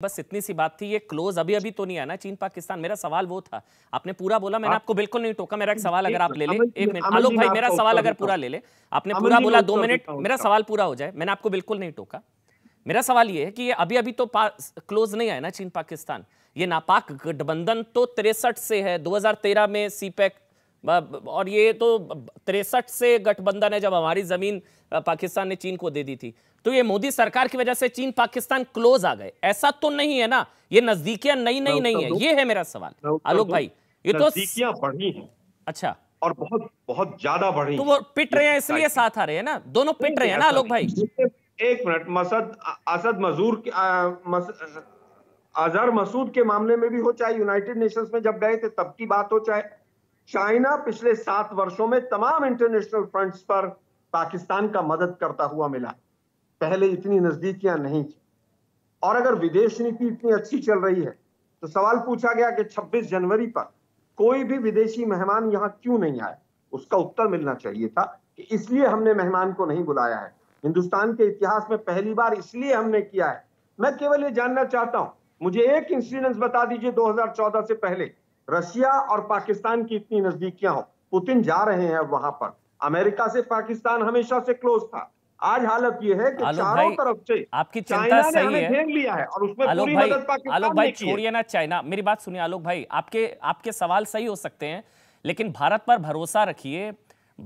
बस इतनी सी बात थी। ये क्लोज अभी अभी तो नहीं आया ना चीन पाकिस्तान। मेरा सवाल वो था, आपने पूरा बोला, मैंने आपको बिल्कुल नहीं टोका। मेरा एक सवाल अगर आप ले ले, एक मिनट आलोक भाई, मेरा सवाल अगर पूरा ले ले, आपने पूरा बोला 2 मिनट, मेरा सवाल पूरा हो जाए। मैंने आपको बिल्कुल नहीं टोका। मेरा सवाल ये है कि ये अभी अभी तो क्लोज नहीं आया ना चीन पाकिस्तान। ये नापाक गठबंधन तो 63 से है, 2013 में सीपैक, और ये तो 63 से गठबंधन है जब हमारी जमीन पाकिस्तान ने चीन को दे दी थी। तो ये मोदी सरकार की वजह से चीन पाकिस्तान क्लोज आ गए, ऐसा तो नहीं है ना? ये नजदीकियां नई नई नहीं है, ये है मेरा सवाल आलोक भाई। ये तो नजदीकियां बढ़ी हैं। अच्छा, और बहुत बहुत ज्यादा बढ़ी। तो वो पिट रहे हैं इसलिए साथ आ रहे हैं ना, दोनों पिट रहे हैं ना आलोक भाई। एक मिनट, अजहर मसूद के मामले में भी हो, चाहे यूनाइटेड नेशंस में जब गए थे तब की बात हो, चाहे चाइना पिछले 7 वर्षों में तमाम इंटरनेशनल फ्रंट्स पर पाकिस्तान का मदद करता हुआ मिला। पहले इतनी नजदीकियां नहीं थी। और अगर विदेश नीति इतनी अच्छी चल रही है तो सवाल पूछा गया कि 26 जनवरी पर कोई भी विदेशी मेहमान यहां क्यों नहीं आए। उसका उत्तर मिलना चाहिए था कि इसलिए हमने मेहमान को नहीं बुलाया है, हिंदुस्तान के इतिहास में पहली बार इसलिए हमने किया है। मैं केवल ये जानना चाहता हूं, मुझे एक इंसिडेंस बता दीजिए 2014 से पहले रशिया और पाकिस्तान की इतनी नजदीकियां हो। पुतिन जा रहे हैं अब वहां पर। अमेरिका से पाकिस्तान हमेशा से क्लोज था। आज हालत यह है कि चारों तरफ से आपकी चिंता सही है, घेर लिया है और उसमें पूरी मदद पाकिस्तान आलोक भाई छोड़िए ना चाइना, मेरी बात सुनिए आलोक भाई, आपके सवाल सही हो सकते हैं, लेकिन भारत पर भरोसा रखिए।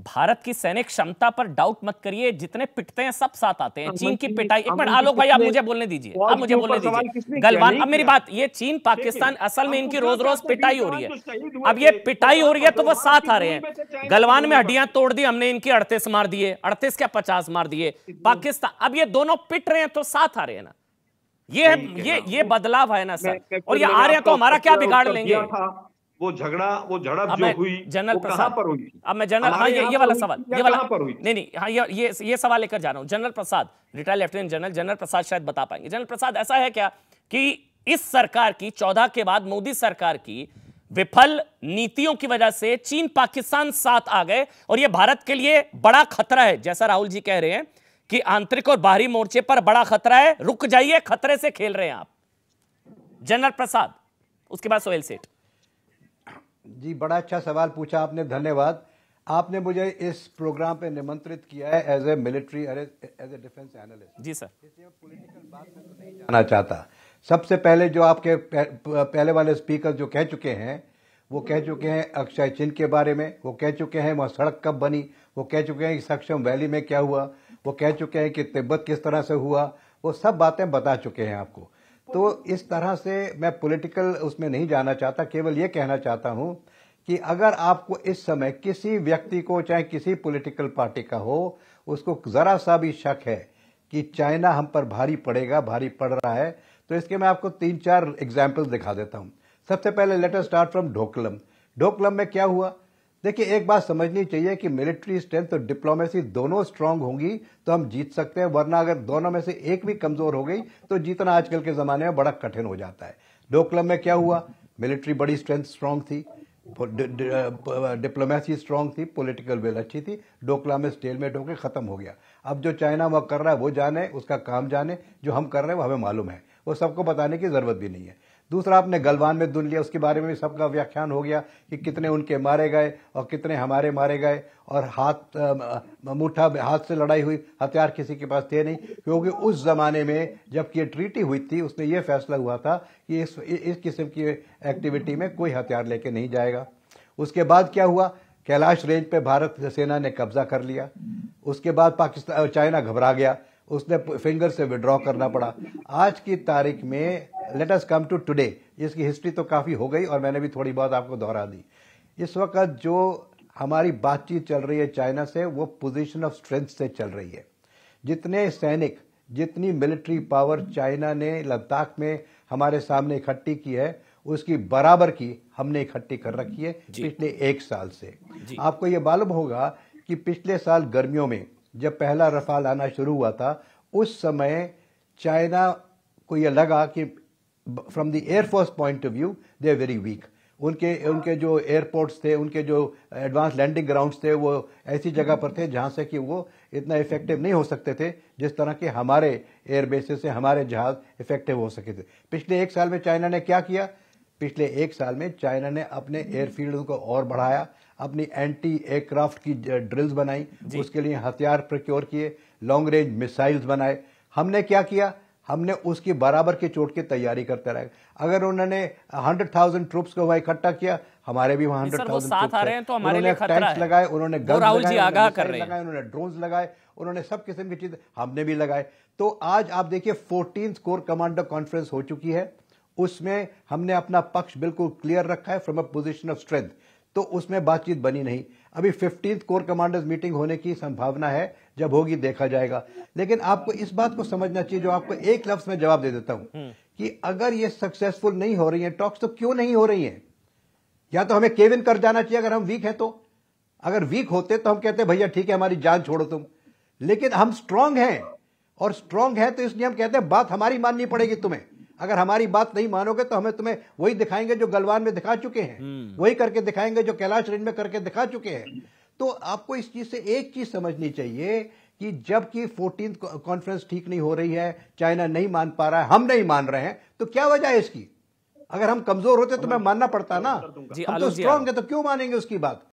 भारत की सैनिक क्षमता पर डाउट मत करिए। जितने पिटते हैं सब साथ आते हैं। चीन की पिटाई, एक मिनट आलोक भाई, आप मुझे बोलने दीजिए, आप मुझे बोलने दीजिए। गलवान, अब मेरी बात, ये चीन पाकिस्तान असल में इनकी रोज रोज पिटाई हो रही है। अब ये पिटाई हो रही है तो वो साथ आ रहे हैं। गलवान में हड्डियां तोड़ दी हमने, इनकी 38 मार दिए, 38 क्या 50 मार दिए पाकिस्तान। अब ये दोनों पिट रहे हैं तो साथ आ रहे हैं ना। ये बदलाव है ना सर, और ये आ रहे हैं तो हमारा क्या बिगाड़ लेंगे? वो झड़प जो हुई जनरल प्रसाद पर हुई। अब मैं जनरल, हाँ ये वाला सवाल, ये वाला नहीं, हाँ ये सवाल लेकर जा रहा हूं। जनरल प्रसाद, रिटायर्ड लेफ्टिनेंट जनरल जनरल प्रसाद शायद बता पाएंगे। जनरल प्रसाद, ऐसा है क्या कि इस सरकार की 14 के बाद मोदी सरकार की विफल नीतियों की वजह से चीन पाकिस्तान साथ आ गए और यह भारत के लिए बड़ा खतरा है, जैसा राहुल जी कह रहे हैं कि आंतरिक और बाहरी मोर्चे पर बड़ा खतरा है, रुक जाइए, खतरे से खेल रहे हैं आप? जनरल प्रसाद, उसके बाद सोहेल सेठ जी। बड़ा अच्छा सवाल पूछा आपने, धन्यवाद। आपने मुझे इस प्रोग्राम पे निमंत्रित किया है as a military, as a defence analyst. जी सर। इसलिए मैं पॉलिटिकल बात में तो नहीं जाना चाहता। सबसे पहले जो आपके पहले वाले स्पीकर जो कह चुके हैं, वो कह चुके हैं अक्षय चिन्ह के बारे में, वो कह चुके हैं वहाँ सड़क कब बनी, वो कह चुके हैं कि सक्षम वैली में क्या हुआ, वो कह चुके हैं कि तिब्बत किस तरह से हुआ, वो सब बातें बता चुके हैं आपको। तो इस तरह से मैं पॉलिटिकल उसमें नहीं जाना चाहता। केवल ये कहना चाहता हूं कि अगर आपको इस समय किसी व्यक्ति को, चाहे किसी पॉलिटिकल पार्टी का हो, उसको जरा सा भी शक है कि चाइना हम पर भारी पड़ेगा, भारी पड़ रहा है, तो इसके मैं आपको 3-4 एग्जाम्पल दिखा देता हूं। सबसे पहले लेट अस स्टार्ट फ्रॉम ढोकलम। ढोकलम में क्या हुआ? देखिए, एक बात समझनी चाहिए कि मिलिट्री स्ट्रेंथ और डिप्लोमेसी दोनों स्ट्रांग होंगी तो हम जीत सकते हैं, वरना अगर दोनों में से एक भी कमजोर हो गई तो जीतना आजकल के जमाने में बड़ा कठिन हो जाता है। ढोकलम में क्या हुआ? मिलिट्री बड़ी स्ट्रेंथ स्ट्रांग थी, डिप्लोमेसी स्ट्रांग थी, पॉलिटिकल विल अच्छी थी। ढोकला में स्टेलमेट होकर खत्म हो गया। अब जो चाइना वो कर रहा है वो जाने, उसका काम जाने, जो हम कर रहे हैं वो हमें मालूम है, वो सबको बताने की जरूरत भी नहीं है। दूसरा, आपने गलवान में दुन लिया, उसके बारे में भी सबका व्याख्यान हो गया कि कितने उनके मारे गए और कितने हमारे मारे गए, और मुठ्ठा हाथ से लड़ाई हुई, हथियार किसी के पास थे नहीं, क्योंकि उस जमाने में जबकि ये ट्रीटी हुई थी उसमें यह फैसला हुआ था कि इस किस्म की एक्टिविटी में कोई हथियार लेके नहीं जाएगा। उसके बाद क्या हुआ? कैलाश रेंज पे भारत सेना ने कब्जा कर लिया। उसके बाद पाकिस्तान, चाइना घबरा गया, उसने फिंगर से विड्रॉ करना पड़ा। आज की तारीख में let us come to today, इसकी हिस्ट्री तो काफी हो गई और मैंने भी थोड़ी बहुत आपको दोहरा दी। इस वक्त जो हमारी बातचीत चल रही है चाइना से, वो पोजीशन ऑफ स्ट्रेंथ से चल रही है। जितने सैनिक, जितनी मिलिट्री पावर चाइना ने लद्दाख में हमारे सामने इकट्ठी की है, उसकी बराबर की हमने इकट्ठी कर रखी है पिछले 1 साल से। आपको ये मालूम होगा कि पिछले साल गर्मियों में जब पहला रफाल आना शुरू हुआ था, उस समय चाइना को यह लगा कि from the air force point of view they are very weak. उनके उनके जो एयरपोर्ट्स थे, उनके जो एडवांस लैंडिंग ग्राउंड्स थे, वो ऐसी जगह पर थे जहां से कि वो इतना इफेक्टिव नहीं हो सकते थे जिस तरह के हमारे एयरबेसेस से हमारे जहाज इफेक्टिव हो सके थे। पिछले एक साल में चाइना ने क्या किया? पिछले एक साल में चाइना ने अपने एयरफील्ड को और बढ़ाया, अपनी एंटी एयरक्राफ्ट की ड्रिल्स बनाई, उसके लिए हथियार प्रोक्योर किए, लॉन्ग रेंज मिसाइल्स बनाए। हमने क्या किया? हमने उसकी बराबर की चोट की तैयारी करते रहे। अगर उन्होंने 100,000 ट्रूप्स को वहां इकट्ठा किया, हमारे भी वहां 100,000 साथ आ रहे हैं, तो हमारे लिए खतरा टैंक्स है। लगाए, उन्होंने गन्स राहुल जी आगाह लगाए, कर रहे हैं, उन्होंने ड्रोन्स लगाए, उन्होंने सब किस्म की चीजें हमने भी लगाए। तो आज आप देखिए 14th कोर कमांडर कॉन्फ्रेंस हो चुकी है, उसमें हमने अपना पक्ष बिल्कुल क्लियर रखा है from a position of strength. तो उसमें बातचीत बनी नहीं। अभी 15th कोर कमांडर्स मीटिंग होने की संभावना है, जब होगी देखा जाएगा। लेकिन आपको इस बात को समझना चाहिए, जो आपको एक लफ्ज में जवाब दे देता हूं, कि अगर ये सक्सेसफुल नहीं हो रही है टॉक्स, तो क्यों नहीं हो रही है? या तो हमें केविन कर जाना चाहिए अगर हम वीक हैं तो। अगर वीक होते तो हम कहते भैया ठीक है, हमारी जान छोड़ो तुम। लेकिन हम स्ट्रांग हैं, और स्ट्रांग है तो इसलिए हम कहते हैं बात हमारी माननी पड़ेगी तुम्हें। अगर हमारी बात नहीं मानोगे तो हमें तुम्हें वही दिखाएंगे जो गलवान में दिखा चुके हैं, वही करके दिखाएंगे जो कैलाश रेंज में करके दिखा चुके हैं। तो आपको इस चीज से एक चीज समझनी चाहिए कि जबकि 14th कॉन्फ्रेंस ठीक नहीं हो रही है, चाइना नहीं मान पा रहा है, हम नहीं मान रहे हैं, तो क्या वजह है इसकी? अगर हम कमजोर होते तो मैं मानना पड़ता ना। हम तो स्ट्रांग है, तो क्यों मानेंगे उसकी बात?